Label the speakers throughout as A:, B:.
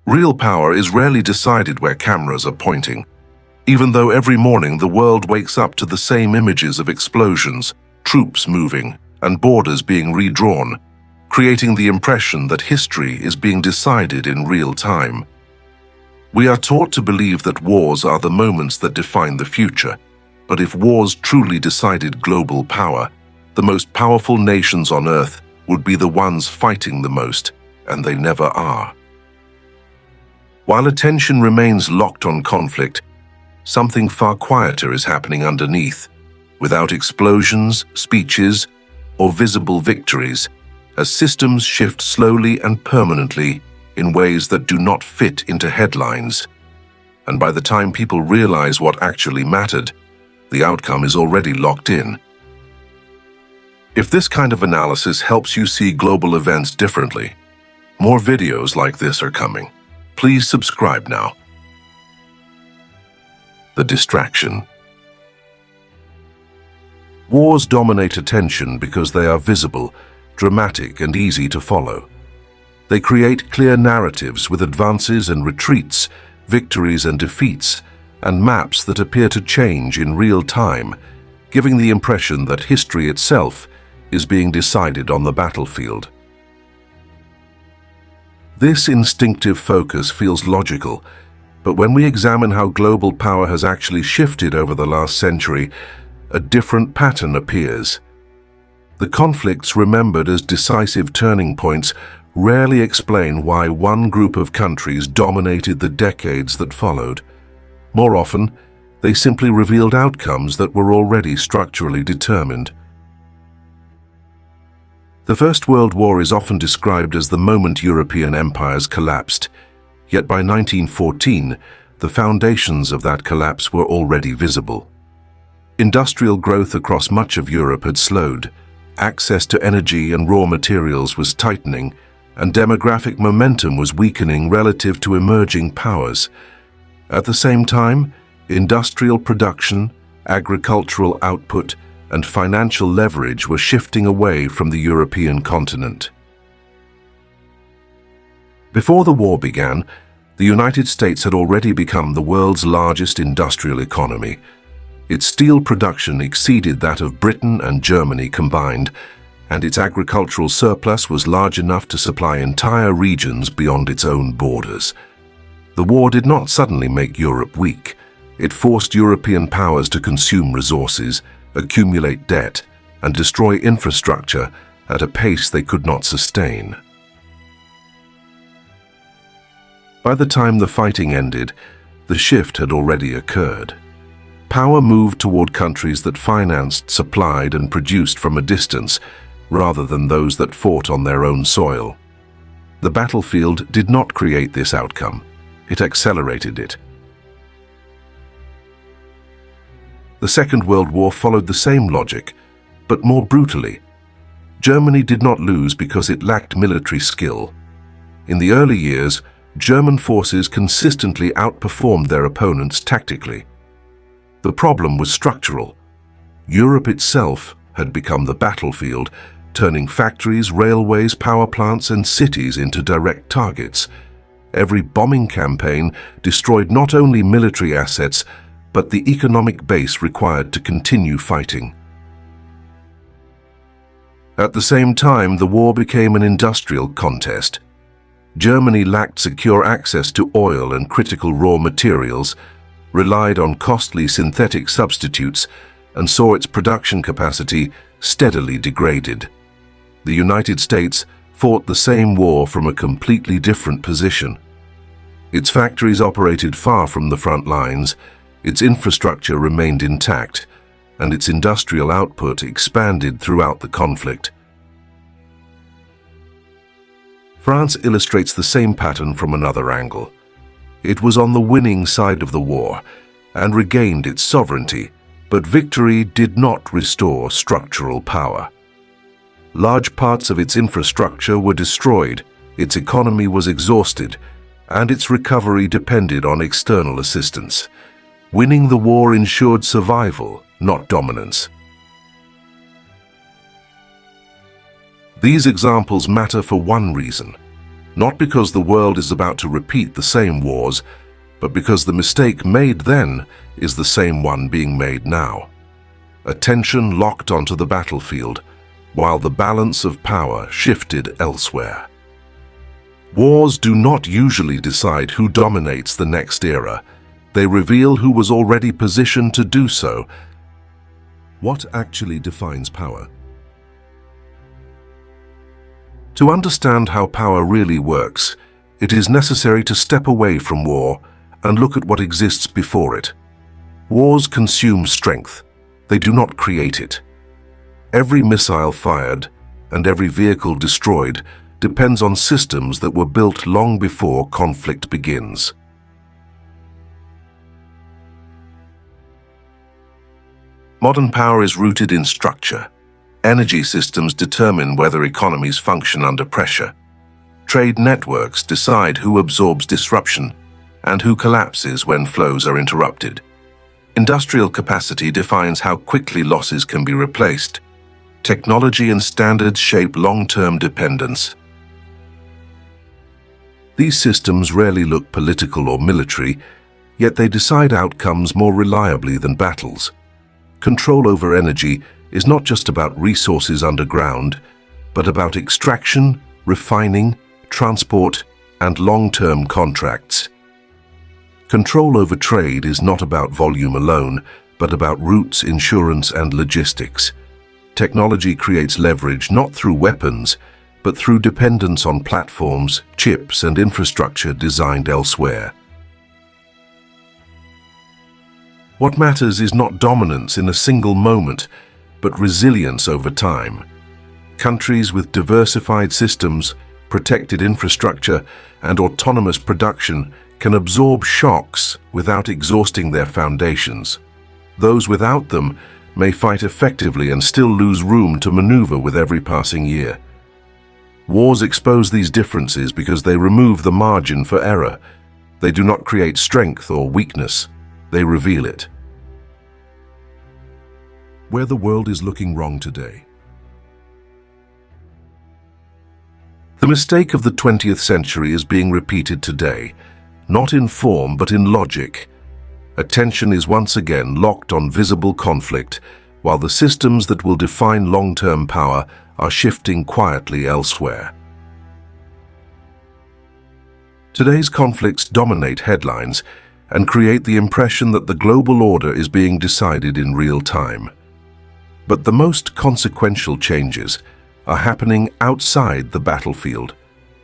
A: Real power is rarely decided where cameras are pointing, even though every morning the world wakes up to the same images of explosions, troops moving, and borders being redrawn, creating the impression that history is being decided in real time. We are taught to believe that wars are the moments that define the future, but if wars truly decided global power, the most powerful nations on Earth would be the ones fighting the most, and they never are. While attention remains locked on conflict, something far quieter is happening underneath, without explosions, speeches, or visible victories, as systems shift slowly and permanently in ways that do not fit into headlines. And by the time people realize what actually mattered, the outcome is already locked in. If this kind of analysis helps you see global events differently, more videos like this are coming. Please subscribe now. The distraction. Wars dominate attention because they are visible, dramatic, and easy to follow. They create clear narratives with advances and retreats, victories and defeats, and maps that appear to change in real time, giving the impression that history itself is being decided on the battlefield. This instinctive focus feels logical, but when we examine how global power has actually shifted over the last century, a different pattern appears. The conflicts remembered as decisive turning points rarely explain why one group of countries dominated the decades that followed. More often, they simply revealed outcomes that were already structurally determined. The First World War is often described as the moment European empires collapsed, yet by 1914, the foundations of that collapse were already visible. Industrial growth across much of Europe had slowed, access to energy and raw materials was tightening, and demographic momentum was weakening relative to emerging powers. At the same time, industrial production, agricultural output, and financial leverage were shifting away from the European continent. Before the war began, the United States had already become the world's largest industrial economy. Its steel production exceeded that of Britain and Germany combined, and its agricultural surplus was large enough to supply entire regions beyond its own borders. The war did not suddenly make Europe weak. It forced European powers to consume resources, accumulate debt, and destroy infrastructure at a pace they could not sustain. By the time the fighting ended, the shift had already occurred. Power moved toward countries that financed, supplied, and produced from a distance, rather than those that fought on their own soil. The battlefield did not create this outcome. It accelerated it. The Second World War followed the same logic, but more brutally. Germany did not lose because it lacked military skill. In the early years, German forces consistently outperformed their opponents tactically. The problem was structural. Europe itself had become the battlefield, turning factories, railways, power plants, and cities into direct targets. Every bombing campaign destroyed not only military assets, but the economic base required to continue fighting. At the same time, the war became an industrial contest. Germany lacked secure access to oil and critical raw materials, relied on costly synthetic substitutes, and saw its production capacity steadily degraded. The United States fought the same war from a completely different position. Its factories operated far from the front lines, its infrastructure remained intact, and its industrial output expanded throughout the conflict. France illustrates the same pattern from another angle. It was on the winning side of the war and regained its sovereignty, but victory did not restore structural power. Large parts of its infrastructure were destroyed, its economy was exhausted, and its recovery depended on external assistance. Winning the war ensured survival, not dominance. These examples matter for one reason. not because the world is about to repeat the same wars, but because the mistake made then is the same one being made now. Attention locked onto the battlefield, while the balance of power shifted elsewhere. Wars do not usually decide who dominates the next era. They reveal who was already positioned to do so. What actually defines power? To understand how power really works, it is necessary to step away from war and look at what exists before it. Wars consume strength. They do not create it. Every missile fired and every vehicle destroyed depends on systems that were built long before conflict begins. Modern power is rooted in structure. Energy systems determine whether economies function under pressure. Trade networks decide who absorbs disruption and who collapses when flows are interrupted. Industrial capacity defines how quickly losses can be replaced. Technology and standards shape long-term dependence. These systems rarely look political or military, yet they decide outcomes more reliably than battles. Control over energy is not just about resources underground, but about extraction, refining, transport, and long-term contracts. Control over trade is not about volume alone, but about routes, insurance, and logistics. Technology creates leverage not through weapons, but through dependence on platforms, chips, and infrastructure designed elsewhere. What matters is not dominance in a single moment, but resilience over time. Countries with diversified systems, protected infrastructure, and autonomous production can absorb shocks without exhausting their foundations. Those without them may fight effectively and still lose room to maneuver with every passing year. Wars expose these differences because they remove the margin for error. They do not create strength or weakness. They reveal it. Where the world is looking wrong today. The mistake of the 20th century is being repeated today, not in form but in logic. Attention is once again locked on visible conflict, while the systems that will define long-term power are shifting quietly elsewhere. Today's conflicts dominate headlines and create the impression that the global order is being decided in real time. But the most consequential changes are happening outside the battlefield,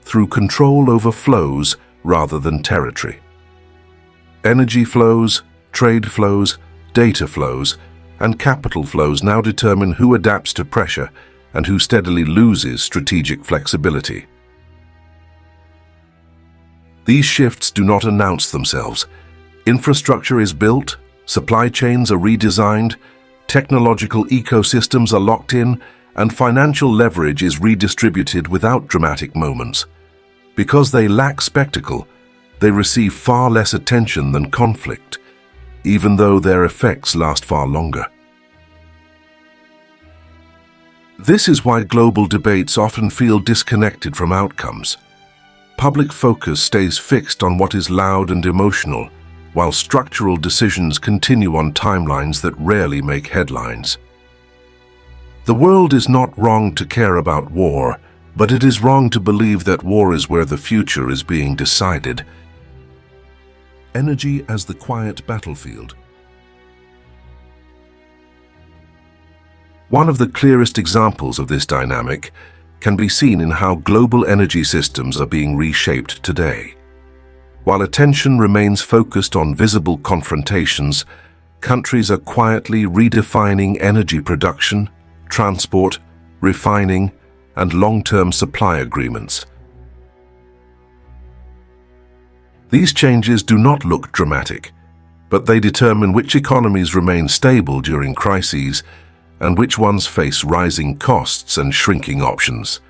A: through control over flows rather than territory. Energy flows, trade flows, data flows, and capital flows now determine who adapts to pressure and who steadily loses strategic flexibility. These shifts do not announce themselves. Infrastructure is built, supply chains are redesigned, technological ecosystems are locked in, and financial leverage is redistributed without dramatic moments. Because they lack spectacle, they receive far less attention than conflict, even though their effects last far longer. This is why global debates often feel disconnected from outcomes. Public focus stays fixed on what is loud and emotional, while structural decisions continue on timelines that rarely make headlines. The world is not wrong to care about war, but it is wrong to believe that war is where the future is being decided. Energy as the quiet battlefield. One of the clearest examples of this dynamic can be seen in how global energy systems are being reshaped today. While attention remains focused on visible confrontations, countries are quietly redefining energy production, transport, refining, and long-term supply agreements. These changes do not look dramatic, but they determine which economies remain stable during crises and which ones face rising costs and shrinking options.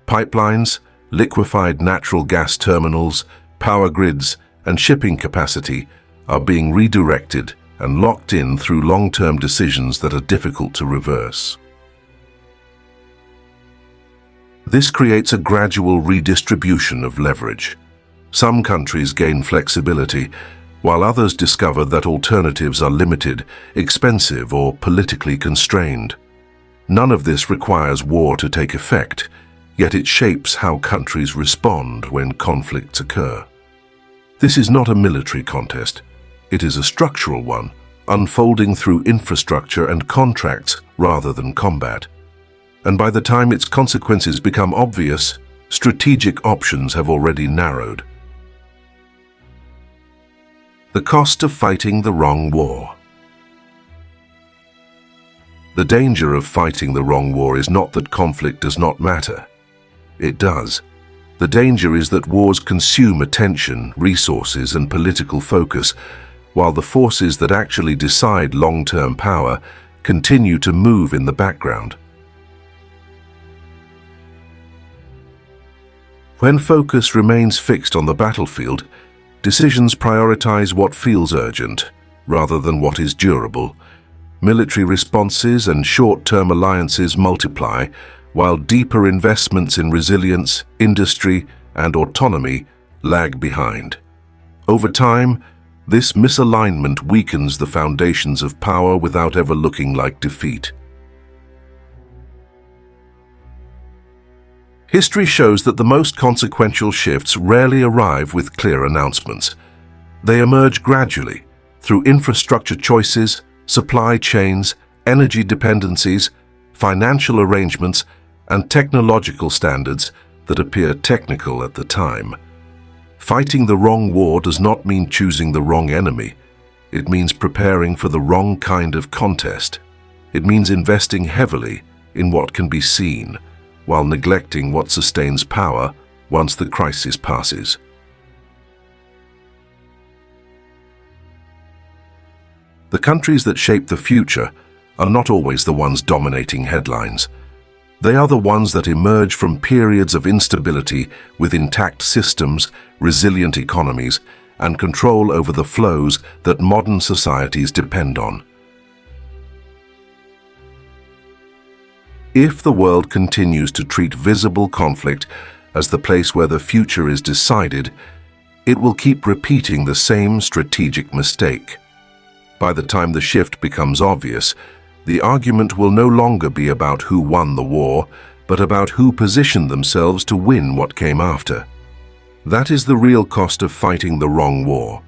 A: Pipelines, liquefied natural gas terminals, power grids, and shipping capacity are being redirected and locked in through long-term decisions that are difficult to reverse. This creates a gradual redistribution of leverage. Some countries gain flexibility, while others discover that alternatives are limited, expensive, or politically constrained. None of this requires war to take effect, yet it shapes how countries respond when conflicts occur. This is not a military contest. It is a structural one, unfolding through infrastructure and contracts rather than combat. And by the time its consequences become obvious, strategic options have already narrowed. The cost of fighting the wrong war. The danger of fighting the wrong war is not that conflict does not matter. It does. The danger is that wars consume attention, resources, and political focus, while the forces that actually decide long-term power continue to move in the background. When focus remains fixed on the battlefield, decisions prioritize what feels urgent, rather than what is durable. Military responses and short-term alliances multiply, while deeper investments in resilience, industry, and autonomy lag behind. Over time, this misalignment weakens the foundations of power without ever looking like defeat. History shows that the most consequential shifts rarely arrive with clear announcements. They emerge gradually, through infrastructure choices, supply chains, energy dependencies, financial arrangements, and technological standards that appear technical at the time. Fighting the wrong war does not mean choosing the wrong enemy. It means preparing for the wrong kind of contest. It means investing heavily in what can be seen, while neglecting what sustains power once the crisis passes. The countries that shape the future are not always the ones dominating headlines. They are the ones that emerge from periods of instability with intact systems, resilient economies, and control over the flows that modern societies depend on. If the world continues to treat visible conflict as the place where the future is decided, it will keep repeating the same strategic mistake. By the time the shift becomes obvious, the argument will no longer be about who won the war, but about who positioned themselves to win what came after. That is the real cost of fighting the wrong war.